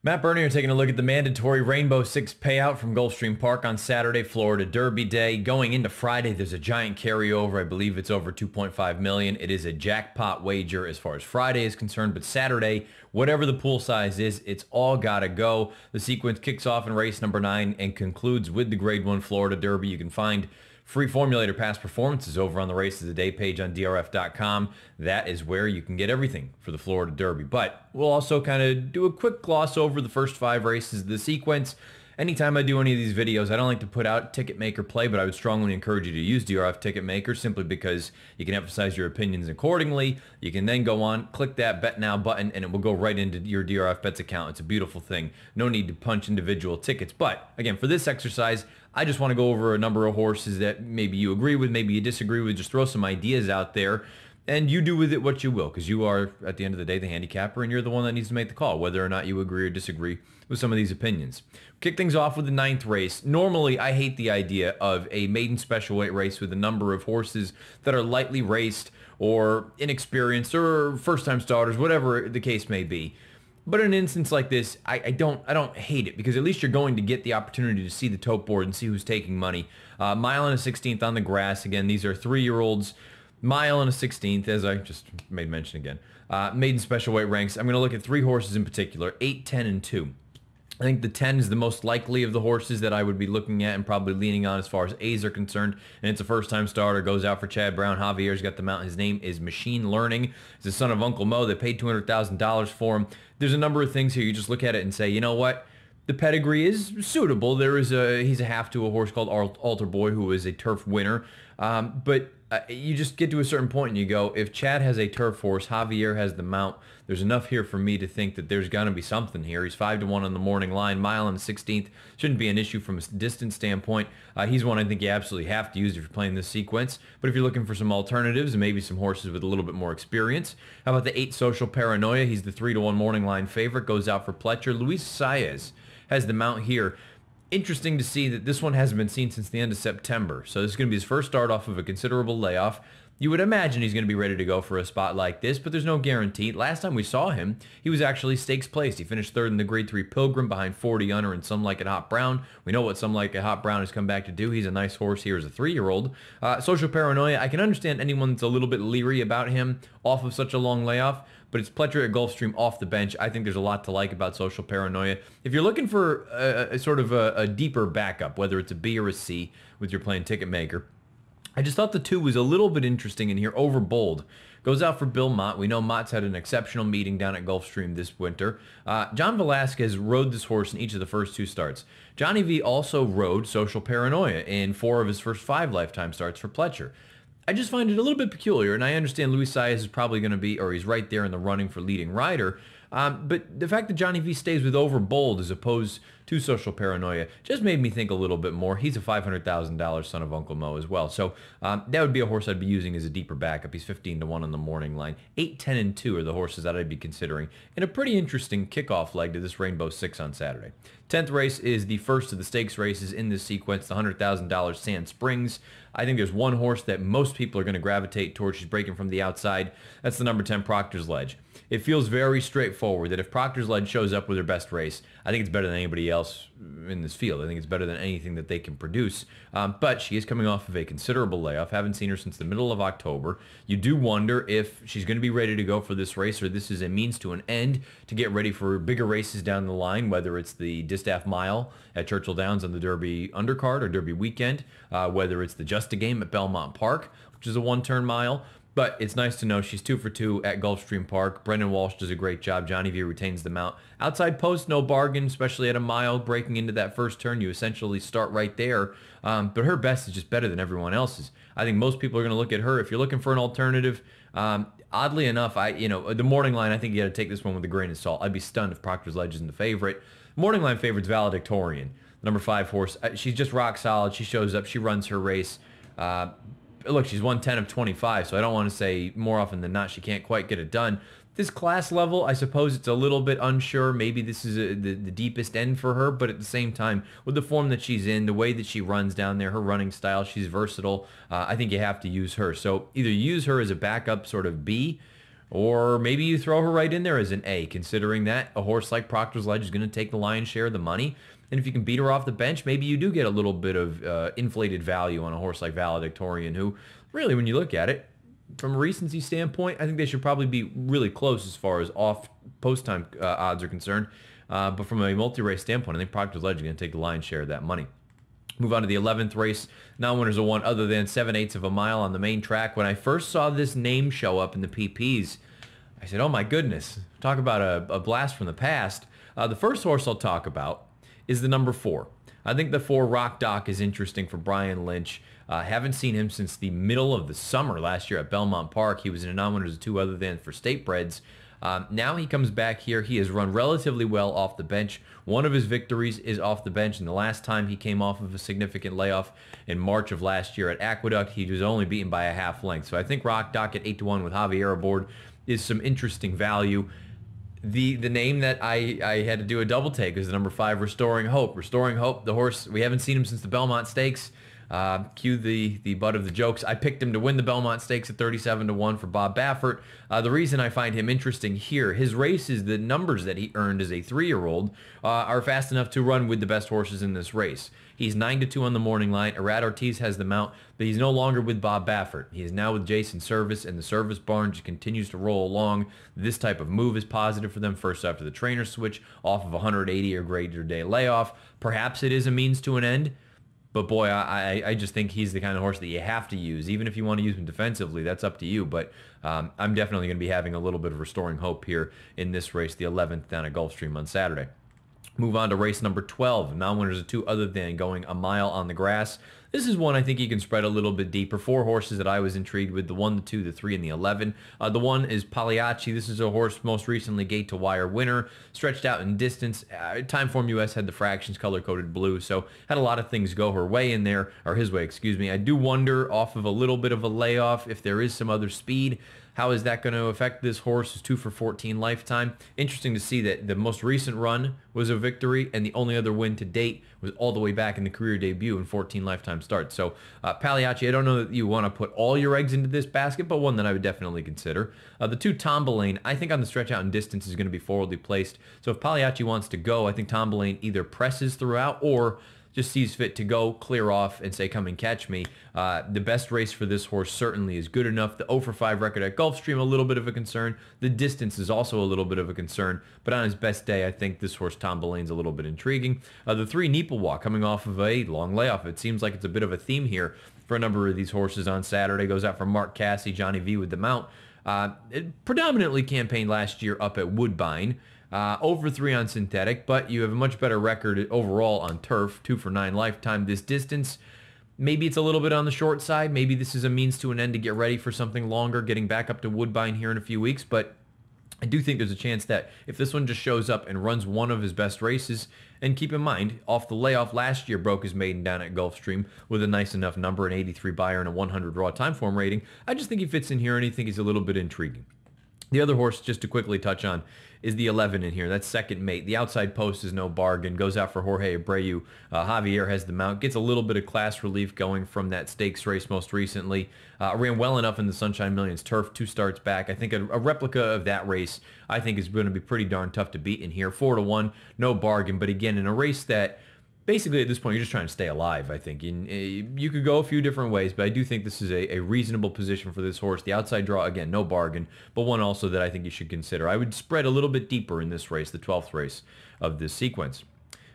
Matt Bernier taking a look at the mandatory Rainbow Six payout from Gulfstream Park on Saturday, Florida Derby Day. Going into Friday, there's a giant carryover. I believe it's over 2.5 million. It is a jackpot wager as far as Friday is concerned, but Saturday, whatever the pool size is, it's all gotta go. The sequence kicks off in race number 9 and concludes with the Grade 1 Florida Derby. You can find free formulator past performances over on the Race of the Day page on DRF.com. That is where you can get everything for the Florida Derby. But we'll also kind of do a quick gloss over the first 5 races of the sequence. Anytime I do any of these videos, I don't like to put out ticket maker play, but I would strongly encourage you to use DRF Ticket Maker simply because you can emphasize your opinions accordingly. You can then go on, click that Bet Now button, and it will go right into your DRF Bets account. It's a beautiful thing. No need to punch individual tickets. But again, for this exercise, I just want to go over a number of horses that maybe you agree with, maybe you disagree with, just throw some ideas out there. And you do with it what you will, because you are, at the end of the day, the handicapper, and you're the one that needs to make the call, whether or not you agree or disagree with some of these opinions. Kick things off with the 9th race. Normally, I hate the idea of a maiden special weight race with a number of horses that are lightly raced or inexperienced or first-time starters, whatever the case may be. But in an instance like this, I don't hate it, because at least you're going to get the opportunity to see the tote board and see who's taking money. Mile and a 16th on the grass. Again, these are 3-year-olds. Mile and a 16th, as I just made mention again. Maiden special weight ranks. I'm going to look at 3 horses in particular, 8, 10, and 2. I think the 10 is the most likely of the horses that I would be looking at and probably leaning on as far as A's are concerned. And it's a first-time starter. Goes out for Chad Brown. Javier's got the mount. His name is Machine Learning. He's the son of Uncle Mo. They paid $200,000 for him. There's a number of things here. You just look at it and say, you know what? The pedigree is suitable. He's a half to a horse called Altar Boy, who is a turf winner. But you just get to a certain point and you go, if Chad has a turf horse, Javier has the mount, there's enough here for me to think that there's going to be something here. He's 5-1 on the morning line. Mile and the 16th shouldn't be an issue from a distance standpoint. He's one I think you absolutely have to use if you're playing this sequence. But if you're looking for some alternatives and maybe some horses with a little bit more experience, how about the 8 Social Paranoia? He's the 3-1 morning line favorite. Goes out for Pletcher. Luis Saez has the mount here. Interesting to see that this one hasn't been seen since the end of September. So this is going to be his first start off of a considerable layoff. You would imagine he's going to be ready to go for a spot like this, but there's no guarantee. Last time we saw him, he was actually stakes placed. He finished 3rd in the Grade 3 Pilgrim behind 40 Under and Some Like It Hot Brown. We know what Some Like It Hot Brown has come back to do. He's a nice horse here as a 3-year-old. Social Paranoia, I can understand anyone that's a little bit leery about him off of such a long layoff, but it's Pletcher at Gulfstream off the bench. I think there's a lot to like about Social Paranoia. If you're looking for a sort of a deeper backup, whether it's a B or a C with your playing ticket maker, I just thought the 2 was a little bit interesting in here. Overbold goes out for Bill Mott. We know Mott's had an exceptional meeting down at Gulfstream this winter. John Velasquez rode this horse in each of the first 2 starts. Johnny V also rode Social Paranoia in 4 of his first 5 lifetime starts for Pletcher. I just find it a little bit peculiar, and I understand Luis Saez is probably going to be, or he's right there in the running for leading rider. But the fact that Johnny V stays with Overbold as opposed to Social Paranoia just made me think a little bit more. He's a $500,000 son of Uncle Mo as well. So that would be a horse I'd be using as a deeper backup. He's 15-1 on the morning line. 8, 10, and 2 are the horses that I'd be considering in a pretty interesting kickoff leg to this Rainbow Six on Saturday. 10th race is the first of the stakes races in this sequence, the $100,000 Sand Springs. I think there's one horse that most people are going to gravitate towards. She's breaking from the outside. That's the number 10 Proctor's Ledge. It feels very straightforward that if Proctor's Ledge shows up with her best race, I think it's better than anybody else in this field. I think it's better than anything that they can produce. But she is coming off of a considerable layoff. Haven't seen her since the middle of October. You do wonder if she's going to be ready to go for this race, or this is a means to an end to get ready for bigger races down the line, whether it's the Distaff Mile at Churchill Downs on the Derby undercard or Derby weekend, whether it's the Just a Game at Belmont Park, which is a 1-turn mile. But it's nice to know she's 2 for 2 at Gulfstream Park. Brendan Walsh does a great job. Johnny V retains the mount. Outside post, no bargain, especially at a mile. Breaking into that first turn, you essentially start right there. But her best is just better than everyone else's. I think most people are going to look at her. If you're looking for an alternative, oddly enough, the morning line, I think you got to take this one with a grain of salt. I'd be stunned if Proctor's Ledge isn't the favorite. Morning line favorite's Valedictorian, number 5 horse. She's just rock solid. She shows up. She runs her race. Look, she's won 10 of 25, so I don't want to say more often than not she can't quite get it done. This class level, I suppose it's a little bit unsure. Maybe this is the deepest end for her, but at the same time, with the form that she's in, the way that she runs down there, her running style, she's versatile. I think you have to use her. So either use her as a backup sort of B, Or maybe you throw her right in there as an A, considering that a horse like Proctor's Ledge is going to take the lion's share of the money. And if you can beat her off the bench, maybe you do get a little bit of inflated value on a horse like Valedictorian, who really, when you look at it, from a recency standpoint, I think they should probably be really close as far as off post-time odds are concerned. But from a multi-race standpoint, I think Proctor's Ledge is going to take the lion's share of that money. Move on to the 11th race. Non-winners of one other than 7/8 of a mile on the main track. When I first saw this name show up in the PPs, I said, oh my goodness, talk about a blast from the past. The first horse I'll talk about is the number 4. I think the 4 Rock Dock is interesting for Brian Lynch. Haven't seen him since the middle of the summer last year at Belmont Park. He was in a non-winners of 2 other than for State Breds. Now he comes back here. He has run relatively well off the bench. One of his victories is off the bench, and the last time he came off of a significant layoff in March of last year at Aqueduct, he was only beaten by a half length. So I think Rock Dock at 8-1 with Javier aboard is some interesting value. The name that I had to do a double take is the number 5, Restoring Hope. Restoring Hope, the horse, we haven't seen him since the Belmont Stakes. Cue the butt of the jokes. I picked him to win the Belmont Stakes at 37-1 for Bob Baffert. The reason I find him interesting here, his races, the numbers that he earned as a 3-year-old are fast enough to run with the best horses in this race. He's 9-2 on the morning line. Arad Ortiz has the mount, but he's no longer with Bob Baffert. He is now with Jason Service, and the Service barn just continues to roll along. This type of move is positive for them first after the trainer switch off of a 180 or greater day layoff. Perhaps it is a means to an end. But boy, I just think he's the kind of horse that you have to use. Even if you want to use him defensively, that's up to you. But I'm definitely going to be having a little bit of Restoring Hope here in this race, the 11th down at Gulfstream on Saturday. Move on to race number 12. Non-winners of 2 other than going a mile on the grass. This is one I think you can spread a little bit deeper. 4 horses that I was intrigued with, the 1, the 2, the 3, and the 11. The 1 is Pagliacci. This is a horse most recently gate to wire winner, stretched out in distance. Timeform US had the fractions color-coded blue, so had a lot of things go her way in there, or his way, excuse me. I do wonder, off of a little bit of a layoff, if there is some other speed. How is that going to affect this horse? It's 2 for 14 lifetime. Interesting to see that the most recent run was a victory, and the only other win to date was all the way back in the career debut and 14 lifetime starts. So Pagliacci, I don't know that you want to put all your eggs into this basket, but one that I would definitely consider. The 2 Tombalane, I think on the stretch out and distance is going to be forwardly placed. So if Pagliacci wants to go, I think Tombalane either presses throughout or just sees fit to go, clear off, and say, come and catch me. The best race for this horse certainly is good enough. The 0 for 5 record at Gulfstream, a little bit of a concern. The distance is also a little bit of a concern. But on his best day, I think this horse, Tombalane's a little bit intriguing. The 3 Neepawak coming off of a long layoff. It seems like it's a bit of a theme here for a number of these horses on Saturday. Goes out for Mark Cassie, Johnny V with the mount. It predominantly campaigned last year up at Woodbine. Over 3 on synthetic, but you have a much better record overall on turf, 2 for 9 lifetime. This distance, maybe it's a little bit on the short side. Maybe this is a means to an end to get ready for something longer, getting back up to Woodbine here in a few weeks. But I do think there's a chance that if this one just shows up and runs one of his best races, and keep in mind, off the layoff last year, broke his maiden down at Gulfstream with a nice enough number, an 83 buyer and a 100 raw timeform rating. I just think he fits in here, and I think he's a little bit intriguing. The other horse, just to quickly touch on, is the 11 in here. That's Second Mate. The outside post is no bargain. Goes out for Jorge Abreu. Javier has the mount. Gets a little bit of class relief going from that stakes race most recently. Ran well enough in the Sunshine Millions turf. 2 starts back. I think a replica of that race, I think, is going to be pretty darn tough to beat in here. 4-1, no bargain. But again, in a race that basically at this point, you're just trying to stay alive, I think. You could go a few different ways, but I do think this is a reasonable position for this horse. The outside draw, again, no bargain, but one also that I think you should consider. I would spread a little bit deeper in this race, the 12th race of this sequence.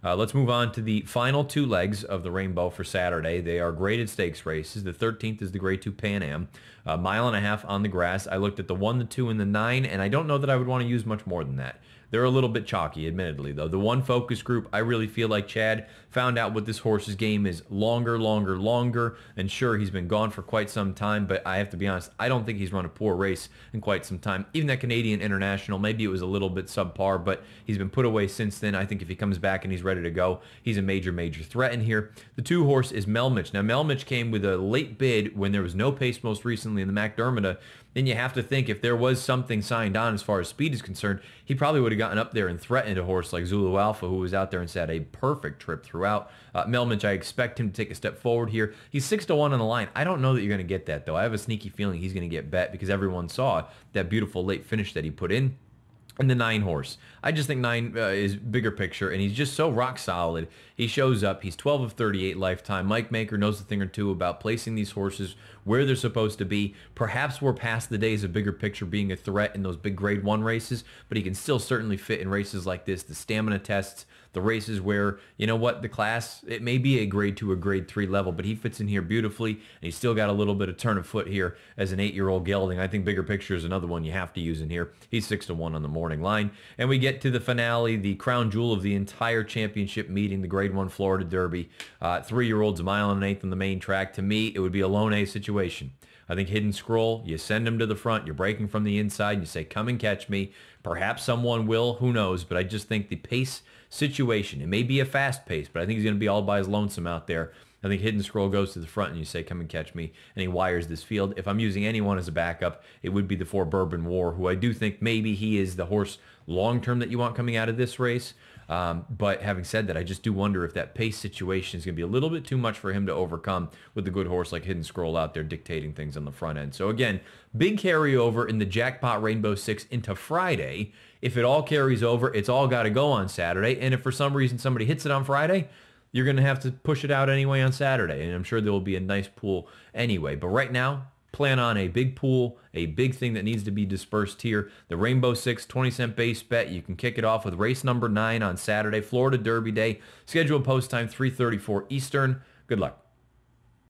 Let's move on to the final 2 legs of the Rainbow for Saturday. They are graded stakes races. The 13th is the Grade 2 Pan Am. A mile and a half on the grass. I looked at the 1, the 2, and the 9, and I don't know that I would want to use much more than that. They're a little bit chalky, admittedly, though. The 1 focus group, I really feel like Chad found out what this horse's game is longer. And sure, he's been gone for quite some time, but I have to be honest, I don't think he's run a poor race in quite some time. Even that Canadian International, maybe it was a little bit subpar, but he's been put away since then. I think if he comes back and he's ready to go, he's a major threat in here. The 2 horse is Melmich. Now, Melmich came with a late bid when there was no pace most recently in the McDermott then you have to think if there was something signed on as far as speed is concerned, he probably would have gotten up there and threatened a horse like Zulu Alpha, who was out there and set a perfect trip throughout. Melmich, I expect him to take a step forward here. He's 6-1 on the line. I don't know that you're going to get that, though. I have a sneaky feeling he's going to get bet because everyone saw that beautiful late finish that he put in. And the 9 horse. I just think 9 is bigger picture, and he's just so rock solid. He shows up. He's 12 of 38 lifetime. Mike Maker knows a thing or two about placing these horses where they're supposed to be. Perhaps we're past the days of bigger picture being a threat in those big grade 1 races, but he can still certainly fit in races like this, the stamina tests, the races where, you know what, the class, it may be a grade 2 or grade 3 level, but he fits in here beautifully, and he's still got a little bit of turn of foot here as an 8-year-old gelding. I think bigger picture is another one you have to use in here. He's 6-1 on the morning line. And we get to the finale, the crown jewel of the entire championship meeting, the grade 1 Florida Derby. 3-year-olds, a mile and an eighth on the main track. To me, it would be a lone A situation. I think Hidden Scroll, you send him to the front, you're breaking from the inside, and you say, come and catch me. Perhaps someone will, who knows, but I just think the pace situation, it may be a fast pace, but I think he's going to be all by his lonesome out there. I think Hidden Scroll goes to the front and you say, come and catch me, and he wires this field. If I'm using anyone as a backup, it would be the 4 Bourbon War, who I do think maybe he is the horse long-term that you want coming out of this race. But having said that, I just do wonder if that pace situation is going to be a little bit too much for him to overcome with a good horse like Hidden Scroll out there dictating things on the front end. So again, big carryover in the Jackpot Rainbow 6 into Friday. If it all carries over, it's all got to go on Saturday. And if for some reason somebody hits it on Friday, you're going to have to push it out anyway on Saturday. And I'm sure there will be a nice pool anyway. But right now, plan on a big pool, a big thing that needs to be dispersed here. The Rainbow 6 20-cent base bet. You can kick it off with race number 9 on Saturday, Florida Derby Day. Scheduled post time 3:34 Eastern. Good luck.